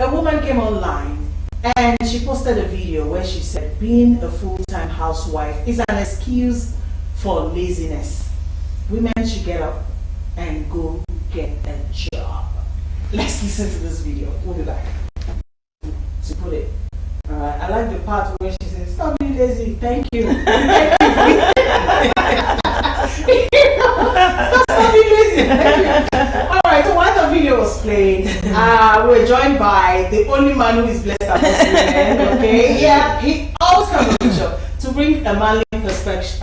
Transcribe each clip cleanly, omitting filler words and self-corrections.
a woman came online and she posted a video where she said being a full-time housewife is an excuse for laziness. Women should get up and go get a job. Let's listen to this video. We'll be back. To put it. Alright, I like the part where she says, stop being lazy, thank you. Thank you. Stop being lazy, thank you. Alright, so while the video was playing, we're joined by the only man who is blessed amongst women, okay? Yeah, he always comes on the show to bring a manly perspective.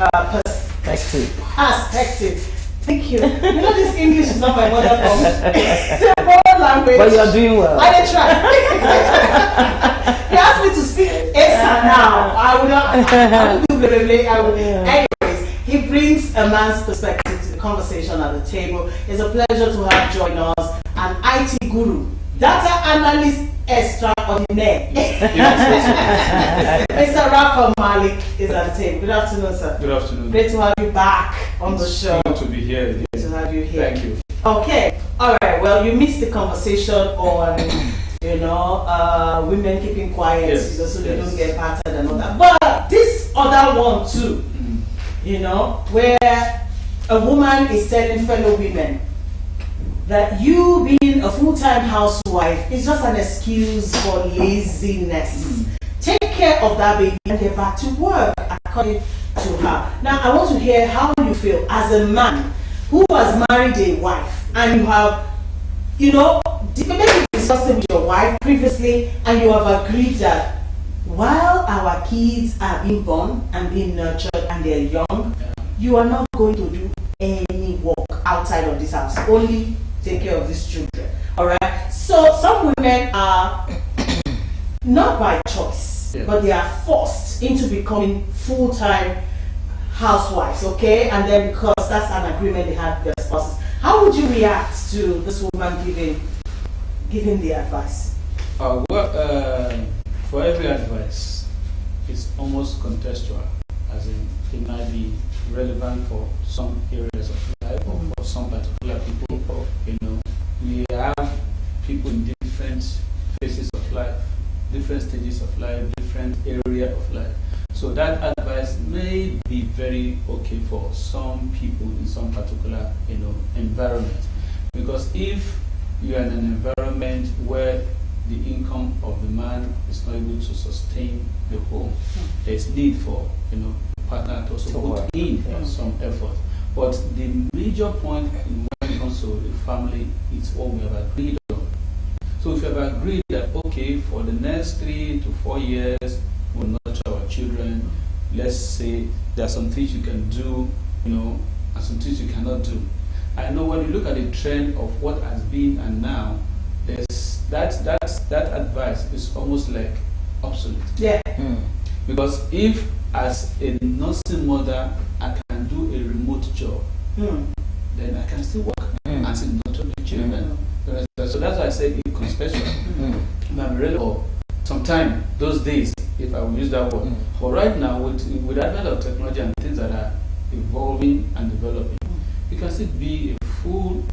Thank you. You know this English is not my mother tongue. It's a foreign language. But you are doing well. I did try. He asked me to speak Esa now. I would not do blah, blah, blah. I would. Anyways, he brings a man's perspective to the conversation at the table. It's a pleasure to have join us an IT guru, data analyst extraordinaire. Mr. Rafa Malik is at the table. Good afternoon, sir. Good afternoon. Great to have you back on the show. Good to be here again. Great to have you here. Thank you. Okay. All right. Well, you missed the conversation on, women keeping quiet, Yes, so they yes. don't get battered and all that. But this other one too, where a woman is telling fellow women that you being a full-time housewife is just an excuse for laziness. Take care of that baby and get back to work, according to her. Now, I want to hear how you feel as a man who has married a wife and you have, maybe discussed with your wife previously and you have agreed that while our kids are being born and being nurtured and they're young, you are not going to do any work outside of this house, only take care of these children. All right. So some women are not by choice, but they are forced into becoming full-time housewives. Okay, and then because that's an agreement they had with their spouses. How would you react to this woman giving the advice? For every advice, it's almost contextual, as in it might be relevant for some areas of life or for some particular people. We have people in different phases of life, different stages of life, different area of life. So that advice may be very okay for some people in some particular environment. Because if you are in an environment where the income of the man is not able to sustain the home, there is need for partner to also put in some effort. But the major point when it comes to the family is what we have agreed on. So if you have agreed that okay, for the next 3 to 4 years we'll nurture our children, let's say there are some things you can do, and some things you cannot do. I know when you look at the trend of what has been and now, there's that advice is almost like obsolete. Yeah. Because if as a nursing mother I can do a remote job, then I can still work and still nurture the children. So that's why I say it contextual. I'm really sometime those days, if I will use that word. But right now, with the advent of technology and things that are evolving and developing, you can still be a full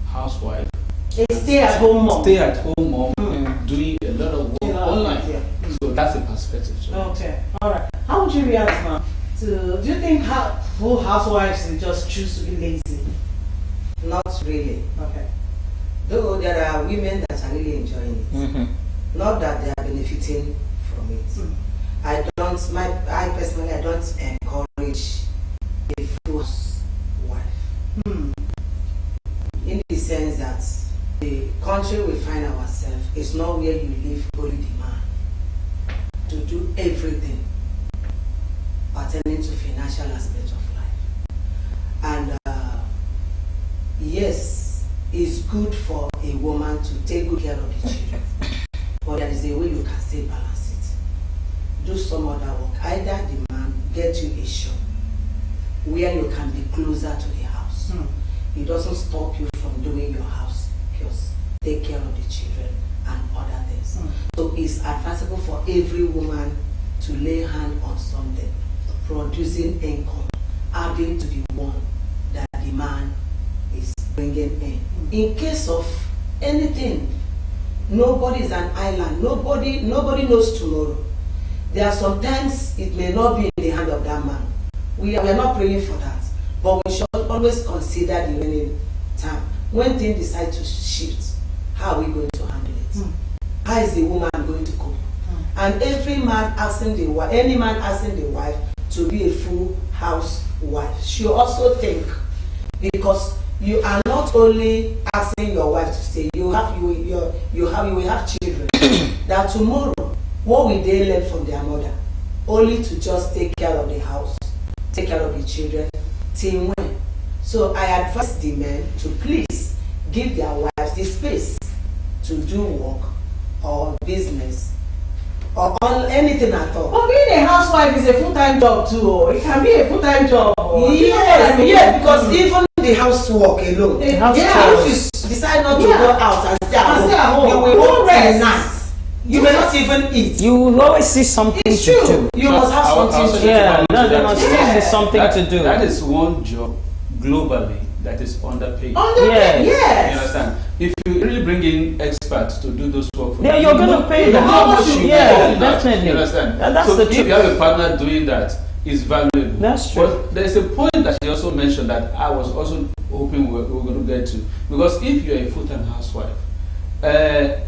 housewife, a stay-at-home mom, doing a lot of work online. So that's a perspective. Okay, all right. How would you react, ma'am? Do you think full housewives will just choose to be lazy? Not really. Okay. Though there are women that are really enjoying it. Not that they are benefiting from it. I personally don't encourage a full wife. In the sense that the country we find ourselves is not where you live only the man to do everything pertaining to financial aspect of life. And yes, it's good for a woman to take good care of the children, but there is a way you can still balance it. Do some other work. Either the man get you a shop where you can be closer to the house. It doesn't stop you from doing your house chores, take care of the children and other things. So it's advisable for every woman to lay hand on something, producing income, adding to the one that the man is bringing in. In case of anything, Nobody is an island. Nobody knows tomorrow. There are sometimes it may not be in the hand of that man. We are not praying for that, but we should always consider the remaining time. When things decide to shift, how are we going to handle it? How is the woman going to cope? And every man asking the wife, any man asking the wife to be a full housewife should also think, because you are not only asking your wife to stay, you will have children. That tomorrow, what will they learn from their mother? Only to just take care of the house, take care of the children, till when? So I advise the men to please give their wives the space to do work or business or on anything at all. But being a housewife is a full-time job too. Oh. It can be a full-time job. Oh. Yes, because even the housework alone, if you decide not to go out and stay at home, you will work till night. You may not even eat. You will always see something It's to true. do. You must have something to do. Yeah, there must be something to do. That is one job globally that is underpaid. Yes. Yes. You understand? If you really bring in experts to do those work for Yeah, you, you're going to pay you them. know how much you Yeah, pay for that. definitely. You understand? That's so the if truth. you have a partner doing that, it's valuable. That's true. But there's a point that you also mentioned that I was also hoping we were going to get to. Because if you're a full-time housewife,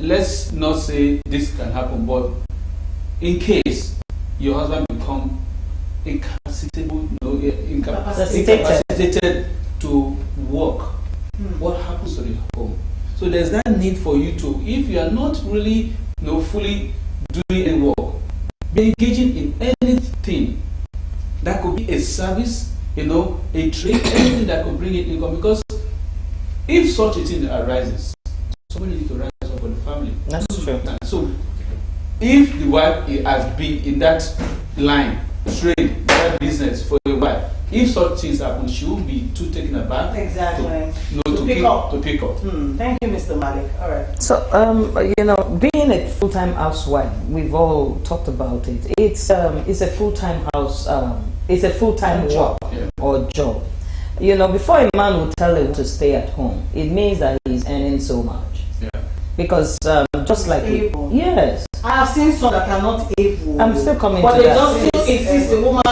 let's not say this can happen, but in case your husband become incapacitated to work, what happens to the home? So there's that need for you to, if you are not really fully doing any work, be engaging in anything that could be a service, a trade, anything that could bring in income. Because if such a thing arises, somebody needs to rise up for the family. That's true. So if the wife has been in that line, trade, that business for a while, if such things happen, she will be too taken aback. Exactly. To pick up. Thank you, Mr. Malik. All right. So, being a full-time housewife, we've all talked about it. It's a full-time it's a full-time work or job. Before a man will tell him to stay at home, it means that he's earning so much. Yeah. Because just like yes, I have seen some that are not able. I'm still coming but to they that. just still insist the woman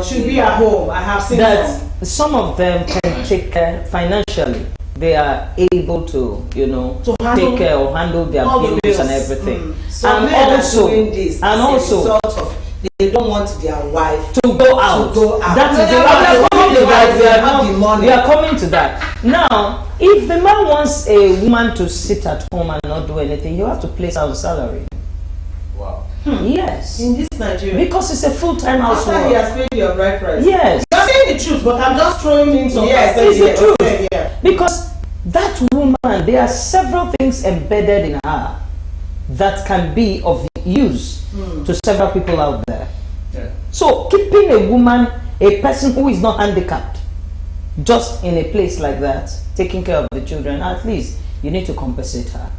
should be at home. I have seen That some. some of them can take care financially. They are able to, take care or handle their all the bills and bills. everything. Some And men also- are doing this and as also- a result of they don't want their wife to go out. That is Whether we are coming to that. they have the money. We are coming to that. Now, if the man wants a woman to sit at home and not do anything, you have to place her on salary. Wow. Yes. In this Nigeria. Because it's a full-time After he housework. has paid your right price. Yes. You're saying the truth, but I'm just throwing in some Yes, perspective it's the here. truth. Okay, yeah. Because that woman, there are several things embedded in her that can be of use to several people out there. Yeah. So keeping a woman, a person who is not handicapped, just in a place like that, taking care of the children, at least you need to compensate her.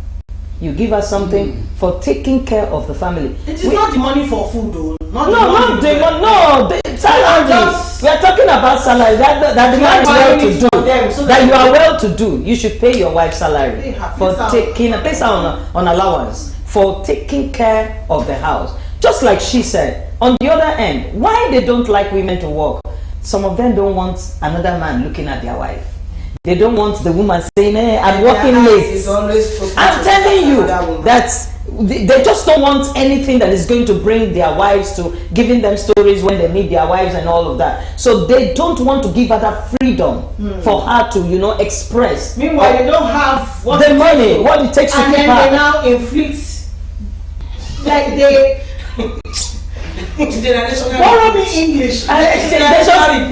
You give her something for taking care of the family. It is not the money for food, though. The salary. Just- We are talking about salary. That the man is well buying to it do. for them so That that you are well to do. You should pay your wife salary Pay her, for place her taking place her on allowance for taking care of the house. Just like she said. On the other end, why they don't like women to work? Some of them don't want another man looking at their wife. They don't want the woman saying, "Hey, I'm working Their eyes late." is always focused I'm on telling you another woman. that they just don't want anything that is going to bring their wives to giving them stories when they meet their wives and all of that. So they don't want to give her that freedom for her to, express. Meanwhile, they don't have what the it money, takes to- what it takes to and keep then they her. now inflict, like they Generational borrow me reproach. English. I'm telling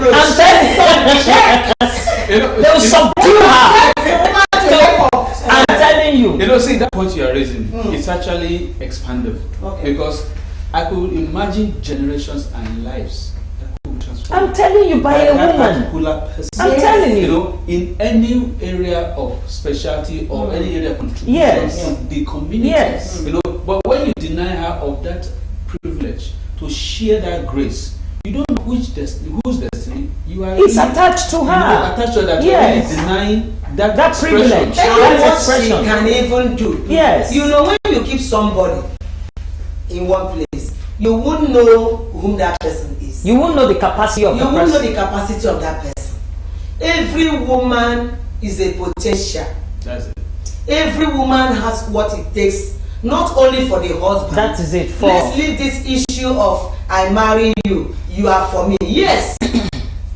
You know, they'll subdue her. The woman to help us. I'm telling you. See that point you are raising, it's actually expandable. Okay. Because I could imagine generations and lives that could be transformed. I'm telling you, by a that woman. particular person. I'm telling you. In any area of specialty or any area of contribution Yes. to the community. Yes. But when you deny her of that privilege to share that grace, you don't know whose destiny you are. It's attached to You her. are attached to her, that Yes. you're really denying that privilege, And that what she expression. can even do. Yes. You know, when you keep somebody in one place, you won't know whom that person is. You won't know the capacity of You the won't know person. the capacity of that person. Every woman is a potential. That's it. Every woman has what it takes, not only for the husband. That is it. For Let's leave this issue of I marry you, you are for me. Yes,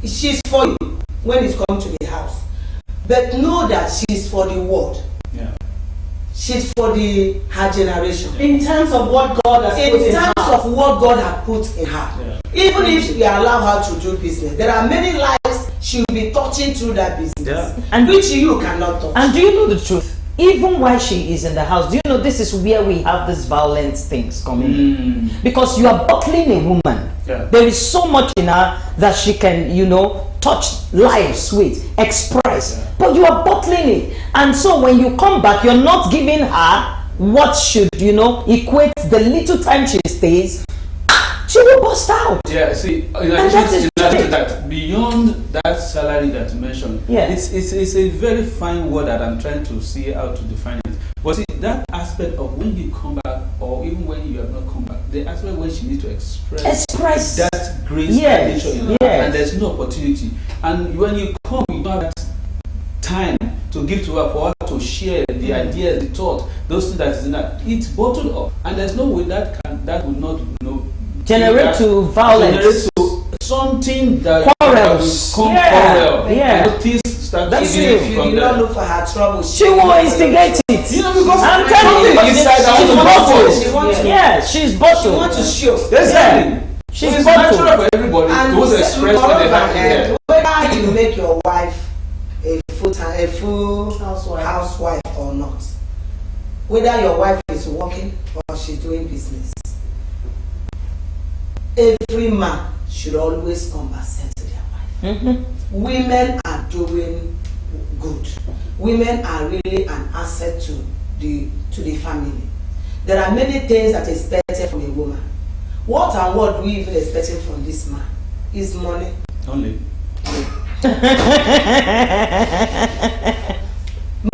she's for you when it comes to the house. But know that she's for the world. Yeah. She's for her generation. In terms of what God has put In in terms her. of what God has put in her. Yeah. Even if we allow her to do business, there are many lives she will be touching through that business. Yeah. And- which you cannot touch. And do you know the truth? Even while she is in the house, do you know this is where we have these violent things coming in? Because you are bottling a woman. Yeah. There is so much in her that she can, touch lives with, express. Yeah. But you are bottling it. And so when you come back, you're not giving her what should, equate the little time she stays. She will bust out. Yeah, see, in that is addition true. to that, beyond that salary that you mentioned, Yeah. it's a very fine word that I'm trying to see how to define it. But see, that aspect of when you come back, or even when you have not come back, the aspect when she needs to express that grace and nature in her, yes. and there's no opportunity. And when you come, you don't have that time to give to her for her to share the ideas, the thought, those things that is in her. It's bottled up, and there's no way that would not, Generate to violence. Generate to something that Quarrels. will come Yeah. quarrel. Yeah. Things start That's giving it. If you from do there. not look for her trouble, She will instigate it. You know, because I'm telling you, something inside her she's has bottled. She wants to- Yes, she's She bottled. wants to show. Exactly. She's It's bottled. natural for everybody And to express what they have in there. whether you make your wife a full Housewife. housewife or not, whether your wife is working or she's doing business, every man should always conversate to their wife. Mhm. Women are doing good. Women are really an asset to the family. There are many things that are expected from a woman. What and what do we even expecting from this man? Is money. Only.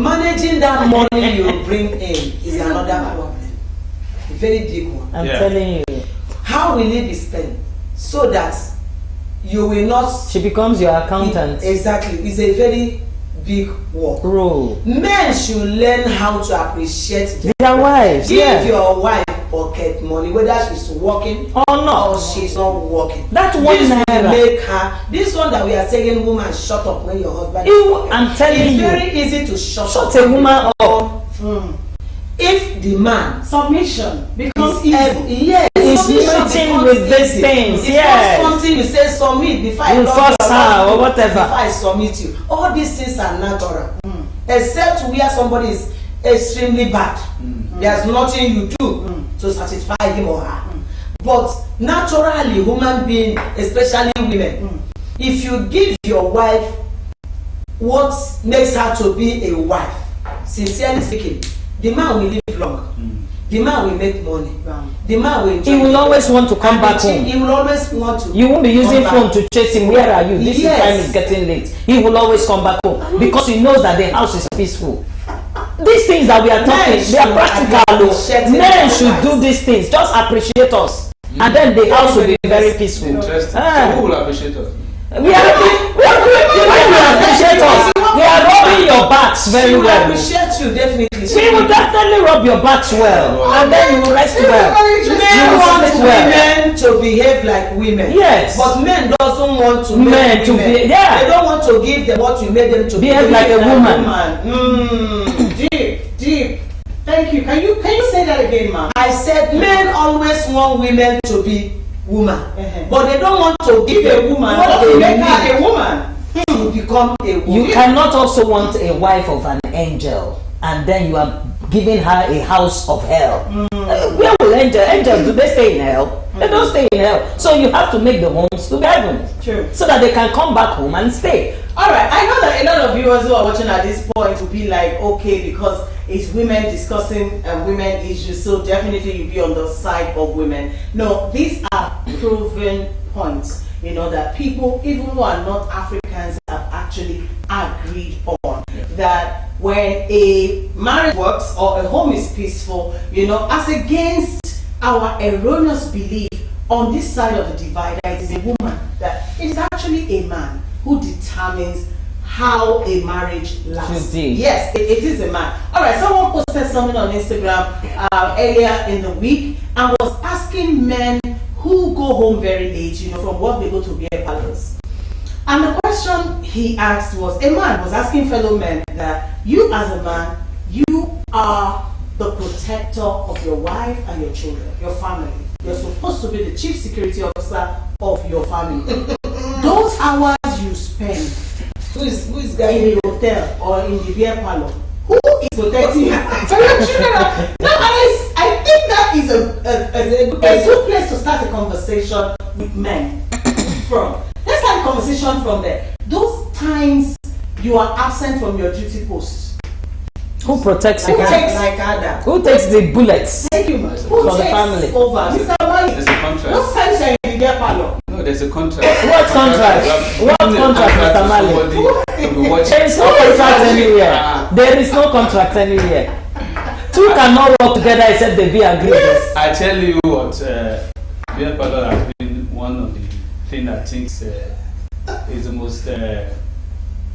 Managing that money you bring in is another problem. A very big one. I'm Yeah. telling you. How will it be spent so that you will not She becomes your accountant. exactly? It's a very big work. Rule. Men should learn how to appreciate Their wives, Give yeah. your wife pocket money, whether she's working Or not. or she's not working. That one this will naira. make her. This one that we are saying, woman, shut up when your husband. You- is working. I'm telling it's you. very easy to shut Shut up a woman up. if the man Submission becomes is easy. yes, He's submission meeting becomes with these easy. things, It's yes. not something you say submit before I You love force your her wife, or whatever. Before I submit you. All these things are natural, except where somebody is extremely bad. There's nothing you do to satisfy him or her. But naturally, human being, especially women, if you give your wife what makes her to be a wife, sincerely speaking, the man will live long. The man will make money. The man will enjoy. He will the always life. want to come And back the home. He will always want to. You won't be using come phone back. to chase him. Where are you? This Yes. time is getting late. He will always come back home because he knows that the house is peaceful. These things that we are talking, Men they are should practical. appreciate Though. Men their should wives. do these things. Just appreciate us, and then the house will be very peaceful. Interesting. Ah. So who will appreciate us? When you appreciate us, we are rubbing your backs very She will well. appreciate you definitely. We will definitely rub your backs well, and then you will rest well. Men You want sit well. women to behave like women. Yes. But men doesn't want to Men make to women. be- yeah. They don't want to give them what you made them to Behave like a woman. Deep. Thank you. Can you say that again, ma'am? I said men always want women to be woman, Uh-huh. but they don't want to give Give a woman what what they to make her need a woman. to become a woman. You cannot also want a wife of an angel, and then you are giving her a house of hell. Where will angels? Do they stay in hell? They don't stay in hell. So you have to make the homes to heaven, True. so that they can come back home and stay. All right. I know that a lot of viewers who are watching at this point will be like, okay, because it's women discussing women issues, so definitely you'll be on the side of women. No, these are proven points. You know that people, even who are not Africans, have actually agreed on. that when a marriage works or a home is peaceful, as against our erroneous belief on this side of the divider, it is a woman, that it is actually a man who determines how a marriage lasts. Yes, it is a man. All right, someone posted something on Instagram earlier in the week and was asking men who go home very late, from work they go to beer parlors. And the question he asked was, a man was asking fellow men that you as a man, you are the protector of your wife and your children, your family. You're supposed to be the chief security officer of your family. Those hours you spend Who is in the hotel or in the beer parlor, who is protecting you? So your children I think that is a good place to start a conversation with men from. Let's have a conversation from there. Those times you are absent from your duty post. Who protects Who the takes like Ada? Who takes the bullets? Thank you. For Who the takes family. over? Mr. Mali, There's a contract. those times you're in the beer parlor. No, there's a contract. What contract? What contract, Mr. Mali? There is no contract anywhere. There is no contract anywhere. Two cannot work together except they be agreed. Yes. I tell you what, beer parlor has been one of the things I think is the most,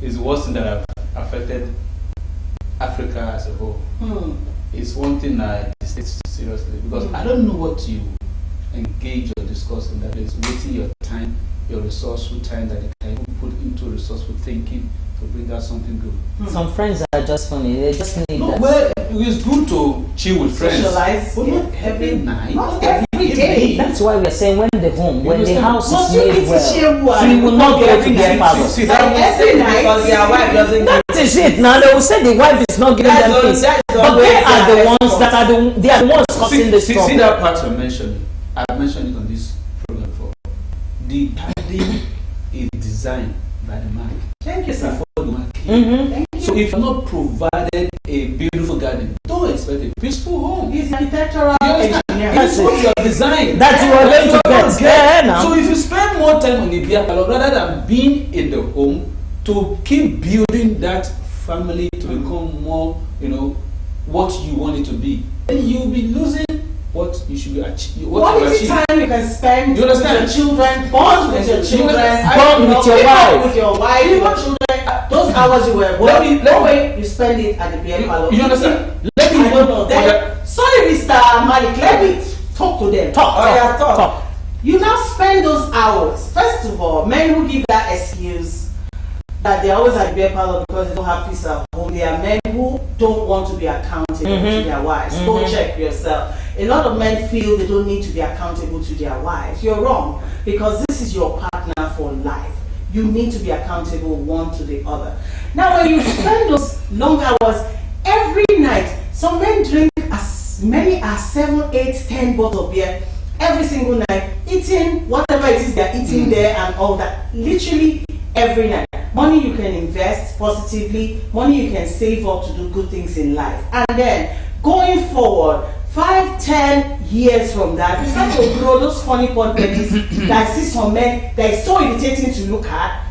is the worst thing that have affected Africa as a whole. It's one thing I take seriously because I don't know what you engage or discuss in that is wasting your time, your resourceful time that you can put into resourceful thinking to bring out something good. Some friends are just funny. They just need No, that. well, it's good to chill with friends. Socialize. But not every night. Not every day. That's why we are saying when the home, when the house Must is you need made to well, share one? so you will not go to Every their night. power. See, Like every night. Because their wife doesn't give. That is it. Now they will say the wife is not giving them peace, but they are the ones that are they are the ones causing the see storm. that part you're mentioning. I've mentioned it on this program before. The garden is designed by the man. Thank you, sir. Before the man came. Mm-hmm. So if you're not provided a beautiful garden, don't expect a peaceful home. He's an architectural You understand? engineer. That's what you have designed. That you are going to That's get. what Yeah, you now. So if you spend more time on the beer parlor rather than being in the home to keep building that family to become more, what you want it to be, then you'll be losing what you should be achieving. Quality time you can spend You understand? with your children, bond with your children, Bond with your pick up wife. with your wife, your children. Those hours you were working, no way you spend it at the beer parlor. You understand? Let me I don't know. Then, sorry, Mr. Malik, let me talk to them. Talk. You now spend those hours. First of all, men who give that excuse that they're always at the beer parlor because they don't have peace at home. They are men who don't want to be accountable to their wives. Go check yourself. A lot of men feel they don't need to be accountable to their wives. You're wrong, because this is your partner for life. You need to be accountable one to the other. Now, when you spend those long hours every night, some men drink as many as 7, 8, 10 bottles of beer every single night, eating whatever it is they're eating there and all that, literally every night. Money you can invest positively, money you can save up to do good things in life. And then, going forward, 5, 10 years from that, you start to grow those funny pot bellies that I see some men that is so irritating to look at.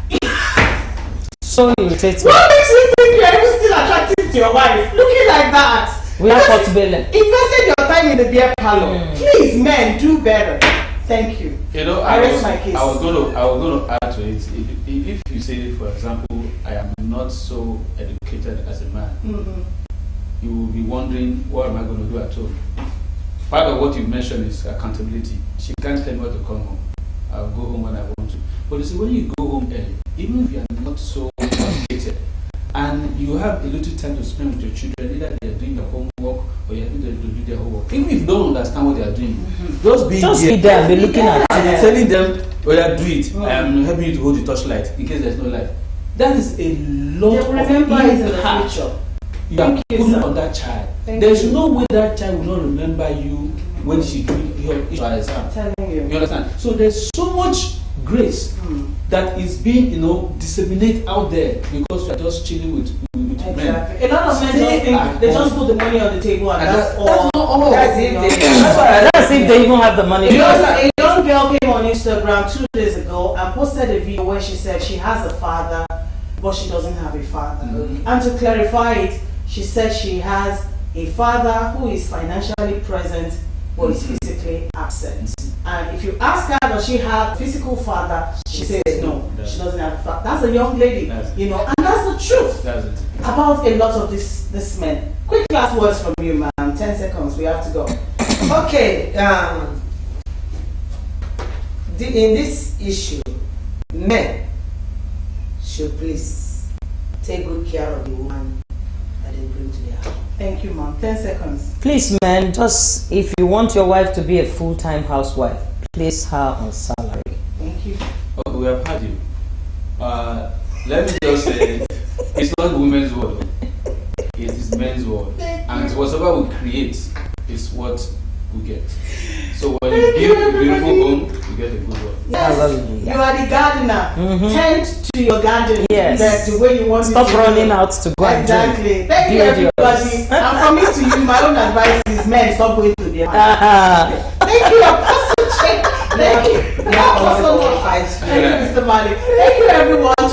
So irritating. What makes you think you're even still attractive to your wife? Looking like that. We have pot belly. Invested your time in the beer parlor. Please, men, do better. Thank you. I rest my case. was going to add to it. If you say, for example, I am not so educated as a man, you will be wondering, what am I going to do at home? Part of what you mentioned is accountability. She can't tell me what to come home. I'll go home when I want to. But you see, when you go home early, even if you are not so educated, and you have a little time to spend with your children, either they are doing their homework or you are helping them to do their homework. Even if you don't understand what they are doing, just be there and be looking at and it. telling them, oh yeah, do it. I am helping you to hold the torchlight in case there's no light. That is a lot They'll remember of it in the impact future. you are Thank you, putting sir. on that child. Thank There's you. no way that child will not remember you when she do your exam. Telling you. You understand? So there's so much grace that is being, disseminated out there because we are just chilling with men. Exactly. A lot of men Stay just think at they home. just put the money on the table and And that's all. that's not all. That's if they- That's why I That's if they even have the money. A young girl came on Instagram 2 days ago and posted a video where she said she has a father but she doesn't have a father. Mhm. And to clarify it, she said she has a father who is financially present but is physically absent. And if you ask her, does she have a physical father? She says no, she doesn't have a father. That's a young lady, you know, and that's the truth That's it. about a lot of this men. Quick last words from you, ma'am. 10 seconds, we have to go. Okay, in this issue, men should please take good care of the woman that they bring to their house. Thank you, ma'am. 10 seconds. Please, man, just if you want your wife to be a full-time housewife, place her on salary. Thank you. Okay, we have had you. Let me just say, it's not women's world. It is men's world. And whatever we create is what we get. So when you build a beautiful home, you get a good one. Yes, Hallelujah. you are the gardener. Tend to your garden. Yes. The way you want Stop it to running go. out to go and Exactly. drink. Thank you, Build yours. everybody. And from me to you, my own advice is men, stop going to their Ah. Thank you, Apostle Chick. Thank you. Yeah, Apostle also Chick. fight. Thank you, Mr. Mali. Thank you, everyone.